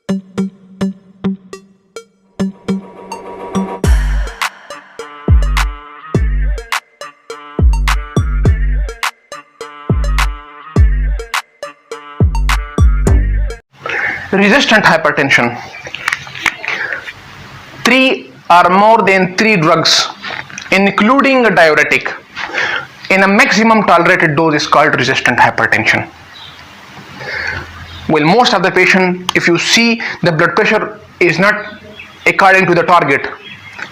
Resistant hypertension. 3 or more than 3 drugs, including a diuretic, in a maximum tolerated dose is called resistant hypertension. Well, most of the patient, if you see the blood pressure is not according to the target.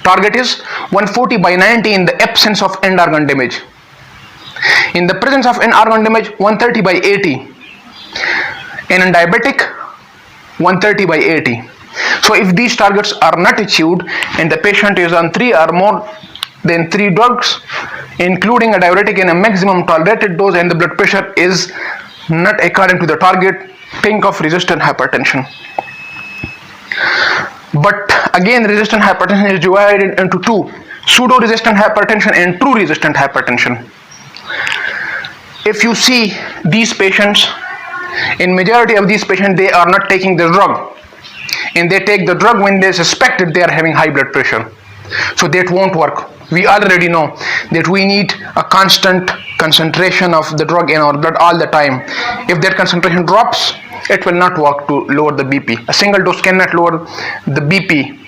Target is 140/90 in the absence of end organ damage. In the presence of end organ damage, 130/80. In a diabetic, 130/80. So if these targets are not achieved and the patient is on 3 or more than 3 drugs, including a diuretic in a maximum tolerated dose, and the blood pressure is not according to the target, think of resistant hypertension. But again, resistant hypertension is divided into 2: pseudo-resistant hypertension and true resistant hypertension. If you see these patients, in majority of these patients, they are not taking the drug, and they take the drug when they suspect that they are having high blood pressure. So that won't work. We already know that we need a constant concentration of the drug in our blood all the time. If that concentration drops, it will not work to lower the BP. A single dose cannot lower the BP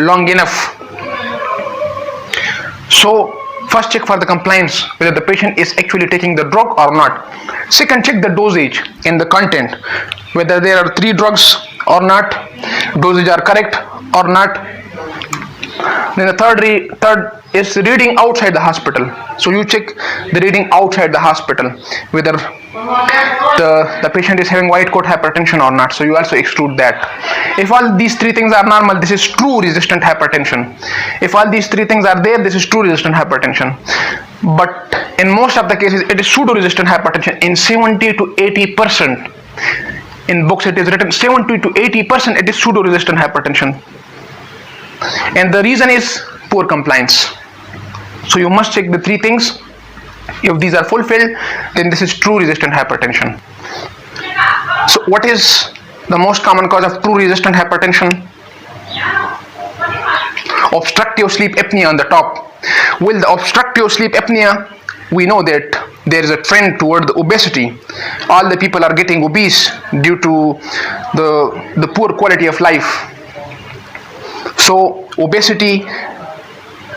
long enough. So first, check for the compliance, whether the patient is actually taking the drug or not. Second, check the dosage and the content, whether there are 3 drugs or not, dosage are correct or not. Then the third is reading outside the hospital. So you check the reading outside the hospital, whether the patient is having white coat hypertension or not. So you also exclude that. If all these 3 things are normal, this is true resistant hypertension. If all these 3 things are there, this is true resistant hypertension. But in most of the cases, it is pseudo-resistant hypertension. In 70 to 80%, in books it is written 70 to 80% it is pseudo-resistant hypertension. And the reason is poor compliance. So you must check the 3 things. If these are fulfilled, then this is true resistant hypertension. So what is the most common cause of true resistant hypertension? Obstructive sleep apnea on the top. Well, the obstructive sleep apnea, we know that there is a trend toward the obesity. All the people are getting obese due to the poor quality of life. So obesity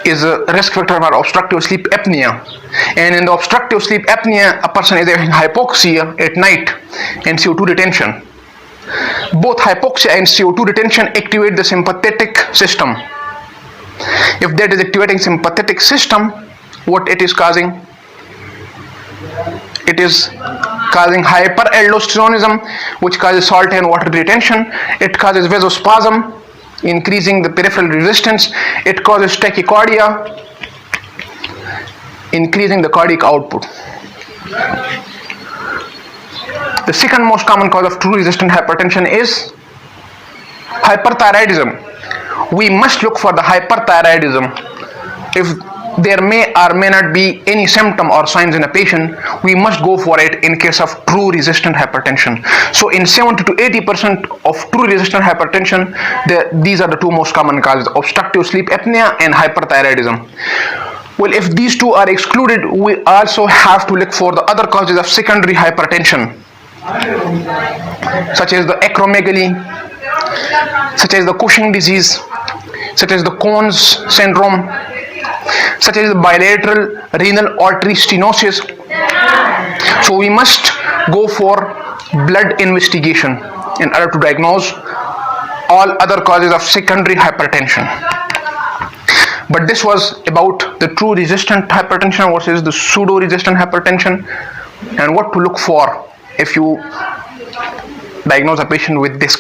is a risk factor for obstructive sleep apnea. And in the obstructive sleep apnea, a person is having hypoxia at night and CO2 retention. Both hypoxia and CO2 retention activate the sympathetic system. If that is activating sympathetic system, what it is causing? It is causing hyperaldosteronism, which causes salt and water retention. It causes vasospasm, increasing the peripheral resistance. It causes tachycardia, increasing the cardiac output. The second most common cause of true resistant hypertension is hyperthyroidism. We must look for the hyperthyroidism. If there may or may not be any symptom or signs in a patient, we must go for it in case of true resistant hypertension. So in 70 to 80% of true resistant hypertension, these are the 2 most common causes: obstructive sleep apnea and hyperthyroidism. Well, if these 2 are excluded, we also have to look for the other causes of secondary hypertension, such as the acromegaly, such as the Cushing disease, such as the Cohen's syndrome, such as bilateral renal artery stenosis. So we must go for blood investigation in order to diagnose all other causes of secondary hypertension. But this was about the true resistant hypertension versus the pseudo-resistant hypertension, and what to look for if you diagnose a patient with this